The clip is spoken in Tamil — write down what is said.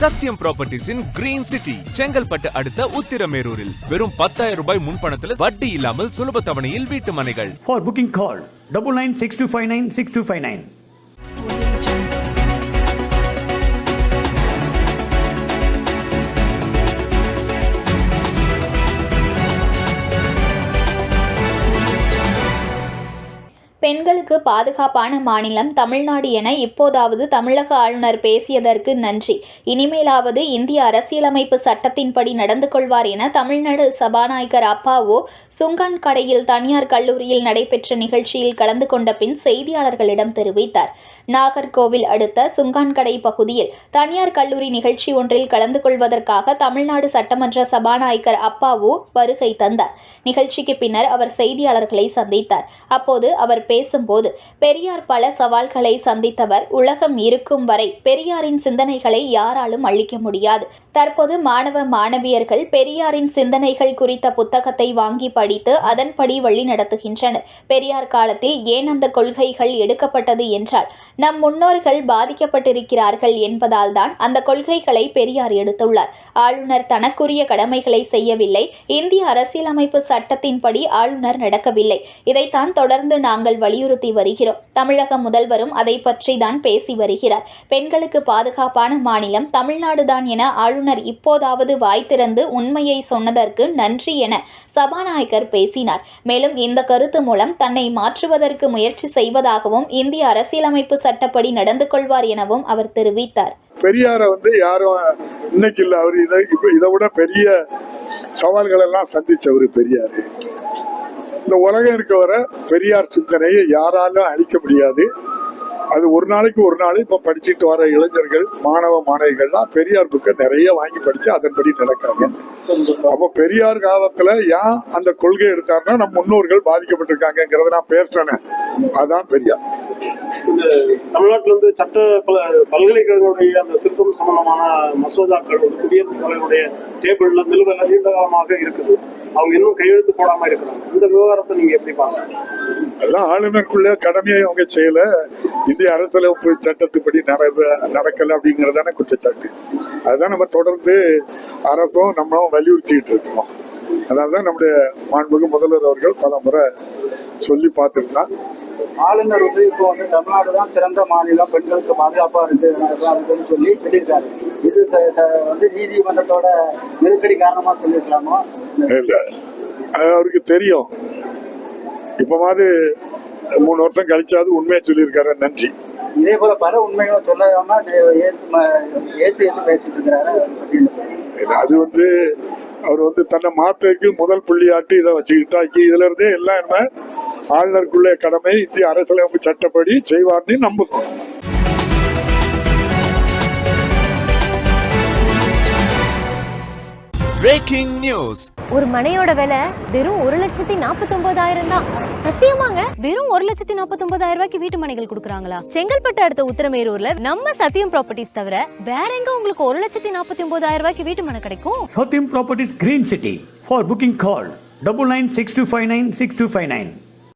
சத்யம் ப்ராப்பர்ட்டிஸின் கிரீன் சிட்டி செங்கல்பட்டு அடுத்த உத்திரமேரூரில் வெறும் 10,000 ரூபாய் முன்பணத்தில் வட்டி இல்லாமல் சுலப தவணையில் வீட்டு மனைகள். For booking call 9962596259. பெண்களுக்கு பாதுகாப்பான மாநிலம் தமிழ்நாடு என இப்போதாவது தமிழக ஆளுநர் பேசியதற்கு நன்றி. இனிமேலாவது இந்திய அரசியலமைப்பு சட்டத்தின்படி நடந்து கொள்வார் என தமிழ்நாடு சபாநாயகர் அப்பாவு சுங்கான்கடையில் தனியார் கல்லூரியில் நடைபெற்ற நிகழ்ச்சியில் கலந்து கொண்ட பின் செய்தியாளர்களிடம் தெரிவித்தார். நாகர்கோவில் அடுத்த சுங்கான்கடை பகுதியில் தனியார் கல்லூரி நிகழ்ச்சி ஒன்றில் கலந்து கொள்வதற்காக தமிழ்நாடு சட்டமன்ற சபாநாயகர் அப்பாவு வருகை தந்தார். நிகழ்ச்சிக்கு பின்னர் அவர் செய்தியாளர்களை சந்தித்தார். அப்போது அவர் பேசும்போது, பெரியார் பல சவால்களை சந்தித்தவர். உலகம் இருக்கும் வரை பெரியாரின் சிந்தனைகளை யாராலும் அழிக்க முடியாது. தற்போது மாணவ மாணவியர்கள் பெரியாரின் சிந்தனைகள் குறித்த புத்தகத்தை வாங்கி படித்து அதன்படி வழி நடத்துகின்றனர். பெரியார் காலத்தில் ஏன் அந்த கொள்கைகள் எடுக்கப்பட்டது என்றால் நம் முன்னோர்கள் பாதிக்கப்பட்டிருக்கிறார்கள் என்பதால் தான் அந்த கொள்கைகளை பெரியார் எடுத்துள்ளார். ஆளுநர் தனக்குரிய கடமைகளை செய்யவில்லை. இந்திய அரசியலமைப்பு சட்டத்தின்படி ஆளுநர் நடக்கவில்லை. இதைத்தான் தொடர்ந்து நாங்கள் வலியுறுத்தி வருகிறோம். தமிழக முதல்வரும் அதை பற்றி தான் பேசி வருகிறார். பெண்களுக்கு பாதுகாப்பான மாநிலம் தமிழ்நாடுதான் என ஆளுநர் இப்போதாவது வாய் திறந்து உண்மையை சொன்னதற்கு நன்றி என சபாநாயகர் பேசினார். மேலும் இந்த கருத்து மூலம் தன்னை மாற்றுவதற்கு முயற்சி செய்வதாகவும் இந்திய அரசியலமைப்பு சட்டப்படி நடந்து கொள்வார் எனவும் அவர் தெரிவித்தார். பெரியார யாரும் இன்னைக்கு இல்ல, அவர் இதை விட பெரிய சவால்கள் எல்லாம் சந்திச்சவர் பெரியாரு. இந்த உலகம் இருக்க வர பெரியார் சிந்தனையை யாராலும் அழிக்க முடியாது. அது ஒரு நாளைக்கு ஒரு நாள் இப்ப படிச்சுட்டு வர இளைஞர்கள் மாணவ மாணவிகள்லாம் பெரியார் புக்கை நிறைய வாங்கி படிச்சு அதன்படி நடக்காங்க. அப்ப பெரியார் காலத்துல ஏன் அந்த கொள்கை எடுத்தாருன்னா நம் முன்னோர்கள் பாதிக்கப்பட்டிருக்காங்கிறத நான் பேசுறேன். அதான் பெரியார். தமிழ்நாட்டில சட்ட பல்கலைக்கழகங்களுடைய அந்த திருத்தம் சம்பந்தமான மசோதாக்கள் குடியரசுத் தலைவருடைய டேபிள்ல நிலுவையில் நீண்ட காலமாக இருக்குது. அவங்க இன்னும் கையெழுத்து போடாம இருக்கிறாங்க. இந்த விவகாரத்தை நீங்க எப்படி பாருங்க? அதெல்லாம் ஆளுநருக்குள்ள கடமையை அவங்க செய்யல. இந்திய அரசியலமைப்பு சட்டத்துப்படி நடக்கல அப்படிங்கறதான குற்றச்சாட்டு. அதுதான் நம்ம தொடர்ந்து அரசும் நம்மளும் வலியுறுத்திட்டு இருக்கோம். அதனால்தான் நம்முடைய மாண்புமிகு முதல்வர் அவர்கள் பல முறை சொல்லி பார்த்துருந்தான். ஆளுநர் இப்போ தமிழ்நாடு தான் சிறந்த மாநிலம், பெண்களுக்கு பாதுகாப்பா இருக்குன்னு சொல்லி சொல்லியிருக்காரு. இது நீதிமன்றத்தோட நெருக்கடி காரணமா சொல்லியிருக்கலாமா? இல்ல, அவருக்கு தெரியும். இப்பமாவது 3 வருஷம் கழிச்சாவது உண்மையை சொல்லியிருக்காரு. நன்றி. இதே போல பல உண்மைகளை சொல்லாம ஏத்து பேசிட்டு இருக்கிறாரு. அது அவர் தன்னை மாத்தக்கு முதல் புள்ளியாட்டி இதை வச்சுக்கிட்டாக்கி இதுல இருந்தே எல்லாம் என்ன ஆளுநருக்குள்ள கடமை இந்திய அரசியலமைப்பு சட்டப்படி செய்வார்னு நம்புகிறோம். Breaking news. ஒரு மனையோட விலை வெறும் 1,49,000 தான். சத்தியமாங்க, வெறும் 1,49,000 ரூபாய்க்கு வீட்டு மனைகள் கொடுக்குறாங்களா? செங்கல்பட்டு அடுத்த உத்திரமேரூர்ல நம்ம சத்யம் ப்ராப்பர்ட்டிஸ் தவிர வேற எங்க உங்களுக்கு 1,49,000 ரூபாய்க்கு வீட்டு மனை கிடைக்கும்? Sathyam properties green city. For booking call 9962596259.